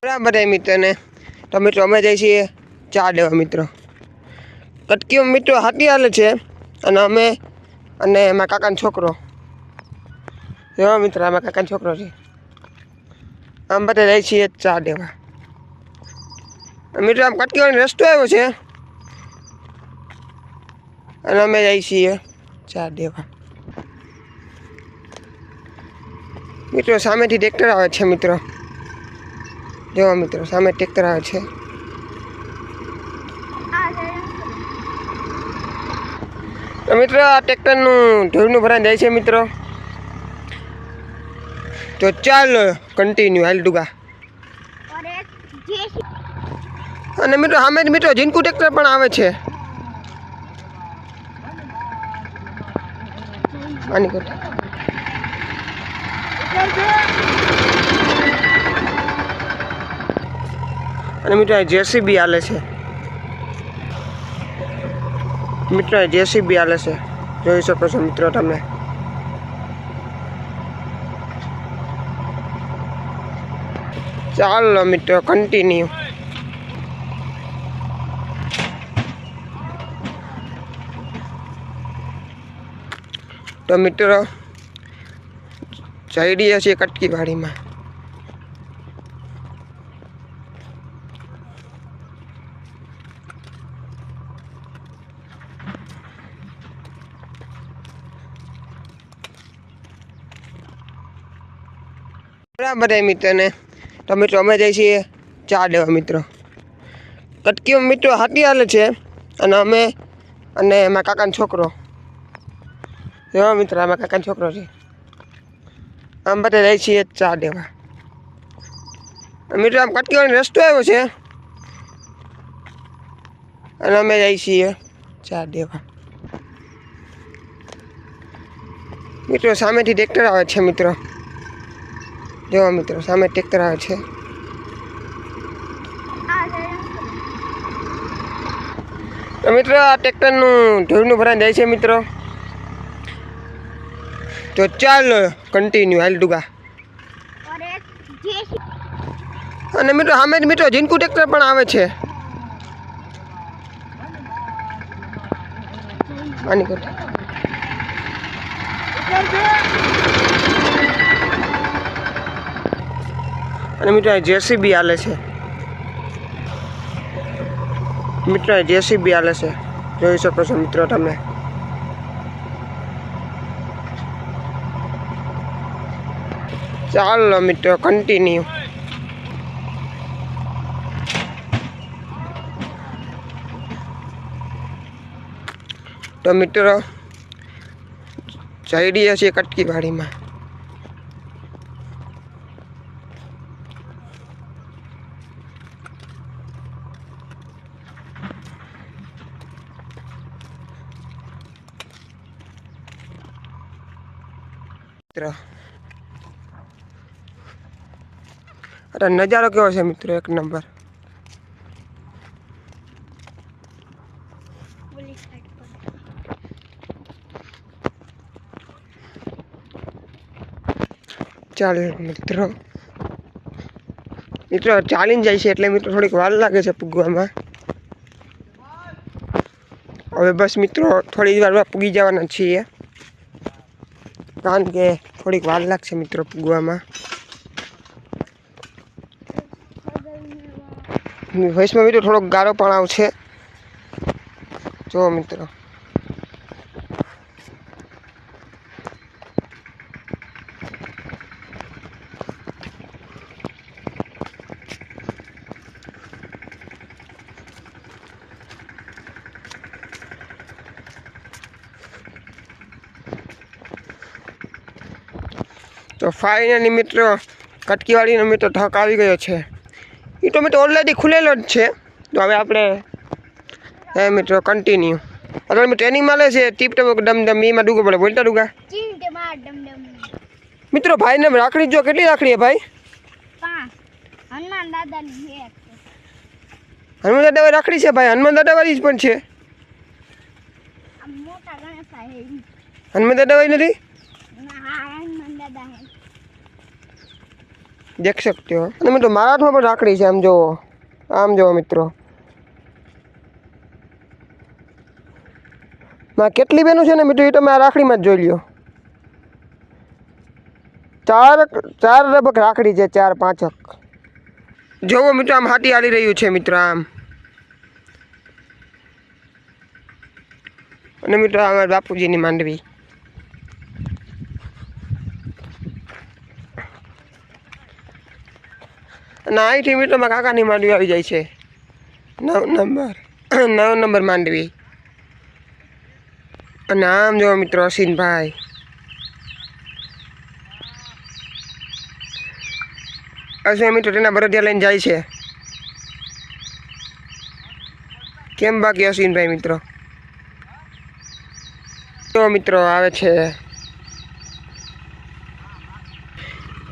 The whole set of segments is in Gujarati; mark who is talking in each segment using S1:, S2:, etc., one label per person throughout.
S1: बराबर है मित्र ने तो मित्रों अमे जाइए छीए चा देवा मित्रों कटकी मित्रों हाथी हाले छे अने अमे अने मारा काकानो छोकरो जो मित्र मारा काकानो छोकरो छे आम बधा जाइए छीए चा देवा मित्रों आम कटकी वाळो रस्तो आव्यो छे अने अमे जाइए छीए चा देवा मित्रों सामेथी ट्रेक्टर आवे छे मित्रों जो मित्रों सामे ट्रेक्टर आवे छे तो मित्रों आ ट्रेक्टर ढोरनु भराई जाए छे मित्रों तो चाल कंटीन्यू हाल दुगा अने मित्रों सामे मित्रों जिनको ट्रेक्टर पण आवे छे आनी कर अने मित्रों जेसीबी हाले छे मित्रों जेसीबी हाले छे जोई शको छो मित्रों तमे चालो मित्रों कंटीन्यू तो मित्रों जई रह्या छीए कटकी वाड़ी में बराबर है मित्र ने तो मित्रों अमे जाइए छीए चा देवा मित्रों कटकी मित्रों हाथी हाले छे अने अमे अने मारा काकानो छोकरो जो मित्र मारा काकानो छोकरो छे आम बधा जाइए छीए चा देवा मित्रों आम कटकी वाळो रस्तो आव्यो छे अने अमे जाइए छीए चा देवा मित्रों सामेथी ट्रेक्टर आवे छे मित्रों जो मित्रों सामे ट्रेक्टर आवे छे तो मित्रों आ ट्रेक्टर ढोरनु भराई जाए छे मित्रों तो चाल कंटीन्यू हाल दुगा अने मित्रों सामे मित्रों जिनको ट्रेक्टर पण आवे छे आनी कर अने मित्रों जेसीबी हाले छे मित्रों जेसीबी हाले छे जोई शको छो मित्रों तमे चालो मित्रों कंटीन्यू तो मित्रों जई रह्या छीए कटकी वाड़ी में अरे नजारो केवो छे मित्रों एक नंबर चल मित्रों मित्रों चालीने जाय छे एटले मित्रों थोड़ीक वार लागे छे पुगवामां हवे बस मित्रों थोड़ी वार में पुगी जवाना छीए कारण के थोड़ीक वार लागशे मित्रों पुगवामां वॉइस में मित्रों थोड़ो गारो पण आवशे जो मित्रों तो फाइनली मित्रों कटकी वाड़ी मित्रों ढक आई गयो छे ई तो मित्रों ऑलरेडी खुलेलो ज छे तो हवे आपणे मित्रों कंटीन्यू अगर मैं ट्रेनिंग माले छे टीप टप डम डम ई में डूगो पड़े बोलता डूगा
S2: चींटे मार डम डम
S1: मित्रों भाई ने राखड़ी जो केटली राखड़ी है भाई
S2: 5 हनुमान दादा ની है
S1: हनुमान दादा राखड़ी छे भाई हनुमान दादा वाली ज पण छे
S2: मोटा गणेश है
S1: हनुमान दादा वाली नहीं
S2: ना हनुमान दादा है
S1: देख सकते हो। અને મિત્રો મારા હાથમાં પણ રાખડી છે, આમ જુઓ મિત્રો। માં કેટલી બહેનો છે ને મિત્રો એ તમે આ રાખડીમાં જ જોઈ લ્યો। ચાર લગભગ રાખડી છે, 4-5। જોવો મિત્રો આમ હાથી હાલી રહ્યું છે મિત્રો આમ। અને મિત્રો અમારા બાપુજીની માંડવી। અને અહીંથી મિત્રો મારા કાકાની માંડવી આવી જાય છે, 9 નંબર માંડવી। અને આમ જો મિત્રો અસીનભાઈ, અસીન મિત્રો તેના બરોડિયા લઈને જાય છે। કેમ બાકી અસીનભાઈ મિત્રો? તો મિત્રો આવે છે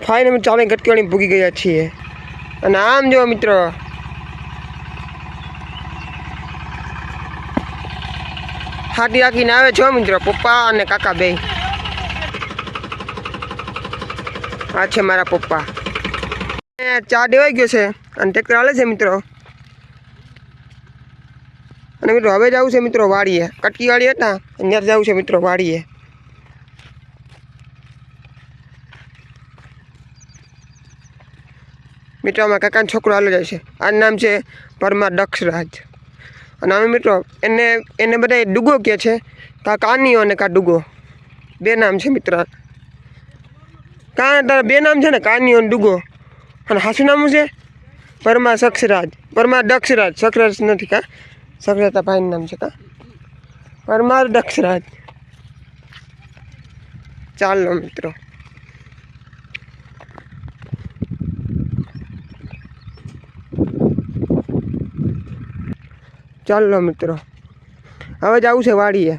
S1: ફાઇનલ ચાલે ગટકીવાળી ભૂગી ગયા છીએ। અને આમ જો મિત્રો હાથી હાકીને આવે છો મિત્રો, પપ્પા અને કાકા બે। આ છે મારા પપ્પા। ચા દેવાઈ ગયો છે અને ટ્રેક્ટર હાલે છે મિત્રો। અને મિત્રો હવે જવું છે મિત્રો વાડીએ, કટકી વાડી હતા ત્યાં જવું છે મિત્રો વાડીએ। મિત્રો આમાં કાકાનો છોકરો હાલો જાય છે, આનું નામ છે પરમાર દક્ષરાજ। અને અમે મિત્રો એને બધા ડુગો કહે છે, કા કાનિયો અને કા ડુગો, બે નામ છે મિત્ર। તારા બે નામ છે ને, કાનિયો અને ડુગો। અને હાસું નામ છે પરમાર સક્ષરાજ, પરમાર દક્ષરાજ, સક્ષરાજ નથી કા, સક્ષરાતા ભાઈનું નામ છે કા, પરમાર દક્ષરાજ। ચાલો મિત્રો હવે જવું છે વાડીએ।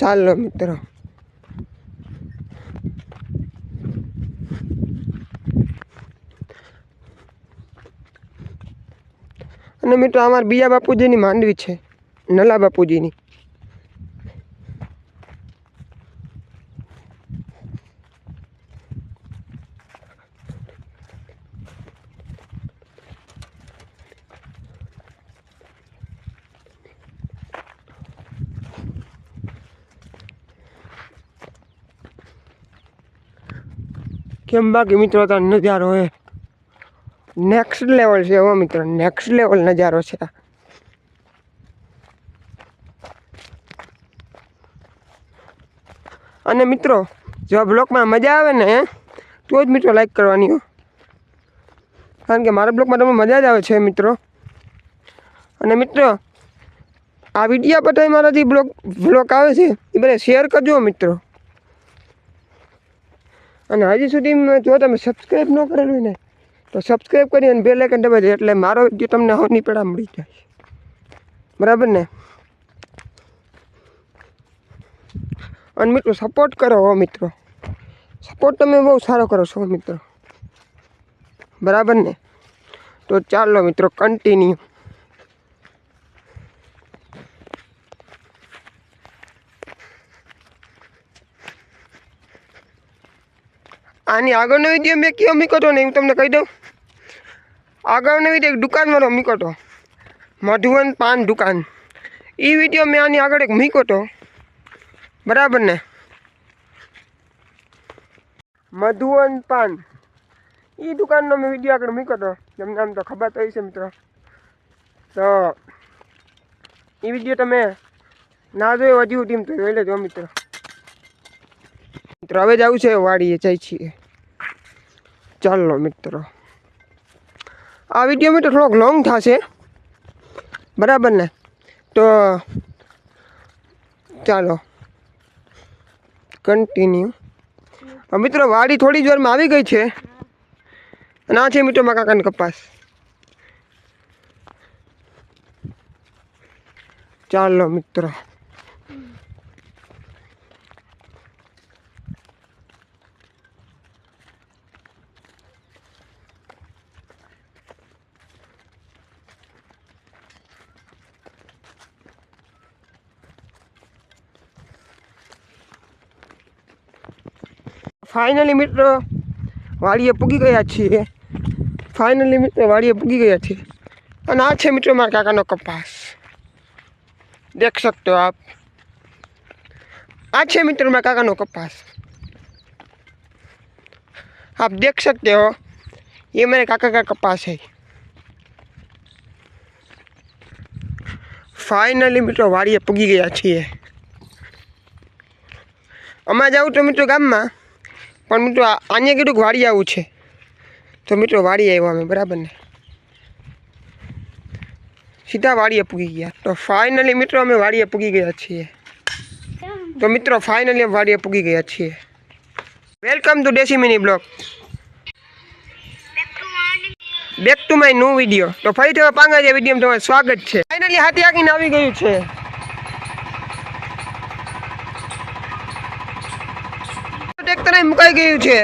S1: ચાલો મિત્રો અને મિત્રો અમારા બીજા બાપુજીની માંડવી છે, નલા બાપુજીની। કેમ બાકી મિત્રો તો નજારો હે નેક્સ્ટ લેવલ છે, હો મિત્રો નેક્સ્ટ લેવલ નજારો છે। અને મિત્રો જો બ્લોગમાં મજા આવે ને તો જ મિત્રો લાઈક કરવાની હો, કારણ કે મારા બ્લોગમાં તમને મજા જ આવે છે મિત્રો। અને મિત્રો આ વિડીયો પર મારા જે બ્લોગ આવે છે એ બધા શેર કરજો મિત્રો। અને હજી સુધી જો તમે સબસ્ક્રાઈબ ન કરેલું હોય ને તો સબસ્ક્રાઈબ કરી અને બેલ આઇકન દબાવી દો, એટલે મારો વિડીયો તમને હોની પેડા મળી જાય, બરાબર ને? અને મિત્રો સપોર્ટ કરો હો મિત્રો, સપોર્ટ તમે બહુ સારો કરો છો મિત્રો, બરાબર ને? તો ચાલો મિત્રો કન્ટિન્યુ। આની આગળનો વિડીયો મેં કયો મૂક્યો હતો ને હું તમને કહી દઉં। આગળનો વિડીયો એક દુકાનવાળો મૂક્યો હતો, મધુવન પાન દુકાન। એ વિડીયો મેં આની આગળ એક મૂક્યો હતો, બરાબર ને? મધુવન પાન એ દુકાનનો મેં વિડીયો આગળ મૂક્યો હતો, તમને આમ તો ખબર તો હશે મિત્રો। તો એ વિડીયો તમે ના જોયો હજી ટીમ તો જોઈ લેજો મિત્રો। મિત્રો હવે જવું છે વાડીએ, જાય છીએ। ચાલો મિત્રો આ વિડીયો મિત્રો થોડોક લોંગ થશે, બરાબર ને? તો ચાલો કન્ટિન્યુ। મિત્રો વાડી થોડી જ વારમાં આવી ગઈ છે, અને આ છે મિત્રો મારા કાકાની કપાસ। ચાલો મિત્રો, ફાઇનલી મિત્રો વાડીએ પૂગી ગયા છીએ. ફાઇનલી મિત્રો વાડીએ પૂગી ગયા છીએ. અને આ છે મિત્રો મારા કાકાનો કપાસ. દેખ सकते हो आप. આ છે મિત્રો મારા કાકાનો કપાસ. आप देख सकते हो ये मेरे काका का कपास है. ફાઇનલી મિત્રો વાડીએ પૂગી ગયા છીએ. અમારે જવું તો મિત્રો ગામમાં, પણ મિત્રો આને કીધું કે વાડી આવું છે, તો મિત્રો વાડી આવ્યા અમે બરાબર ને, સીધા વાડીએ પૂગી ગયા. તો ફાઇનલી મિત્રો અમે વાડીએ પૂગી ગયા છીએ. તો મિત્રો ફાઇનલી અમે વાડીએ પૂગી ગયા છીએ. વેલકમ ટુ દેશી mini blog, back to my new video. તો ફરીથી હવે પાંગા જે વિડીયોમાં તમારું સ્વાગત છે. ફાઇનલી હાથી આકીને આવી ગયું છે. ટ્રેક્ટર મુકાઈ ગયું છે.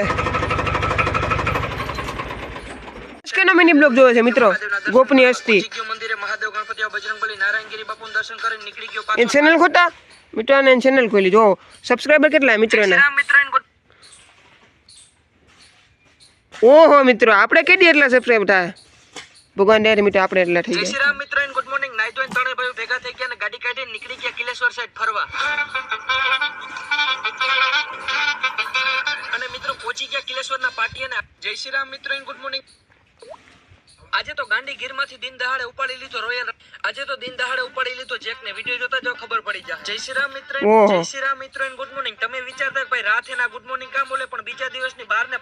S1: કેનો મિની બ્લોગ જોયો છે મિત્રો? ગોપની હસ્તી એ ચેનલ ખોટા મિત્રો ને ચેનલ ખોલી જો. સબસ્ક્રાઇબર કેટલા મિત્રો ને? ઓહો મિત્રો આપણે કેટલી એટલા સબસ્ક્રાઇબ થાય ભગવાન દે મિત્રો આપણે એટલા થઈ ગયા.
S3: જય શ્રી રામ મિત્રો, ગુડ મોર્નિંગ. નાઈ ધોઈને ત્રણે ભાઈઓ ભેગા થઈ ગયા અને ગાડી કાઢીને નીકળી ગયા કિલેશ્વર સાઈડ ફરવા. અને મિત્રો પહોંચી ગયા કિલેશ્વરના પાટીએ. જય શ્રી રામ મિત્રો, ગુડ મોર્નિંગ. આજે તો ગાંડી ગીરમાંથી દિન દહાડે ઉપાડી લીધો રોયલ. આજે તો દિન દહાડે ઉપાડી લીધો જેકને. વિડિયો જોતા જો ખબર પડી જાય. જય શ્રી રામ મિત્રો, જય શ્રી રામ મિત્રો, ગુડ મોર્નિંગ. તમે વિચારતા કે ભાઈ રાતે ના ગુડ મોર્નિંગ કામ બોલે, પણ બીજા દિવસની બહાર ને.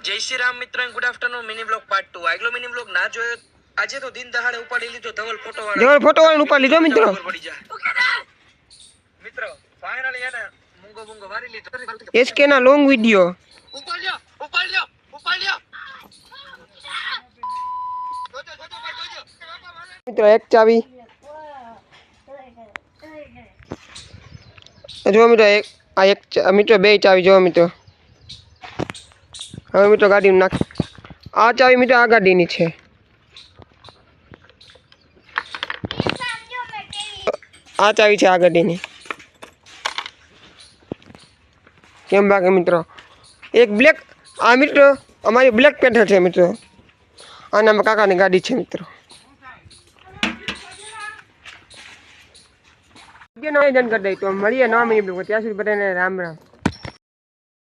S3: જય શ્રી રામ મિત્રો, good afternoon. Mini blog part 2. આગલો મિની બ્લોગ ના જોયો, આજે તો દિન દહાડે ઉપાડી લીધો ધવલ ફોટો વાળો
S1: ઉપાડી લીધો મિત્રો.
S3: પડી જાય મિત્રો. ફાઇનલી એને મૂંગો વારી લીધો.
S1: એસકે ના લોંગ વિડિયો
S3: ઉપાડ લ્યો.
S1: મિત્રો એક ચાવી જો મિત્રો, એક મિત્રો બે ચાવી જો મિત્રો. હવે મિત્રો ગાડીમાં નાખ. આ ચાવી મિત્રો આ ગાડીની છે. આ ચાવી છે આ ગાડીની. કેમ બાકી મિત્રો એક બ્લેક, આ મિત્રો અમારી બ્લેક પેન્થર છે મિત્રો. અને અમે કાકાની ગાડી છે મિત્રો. કરી દઈ તો મળીએ નવા મિની બ્લોગ. ત્યાં સુધી બધાને રામ રામ.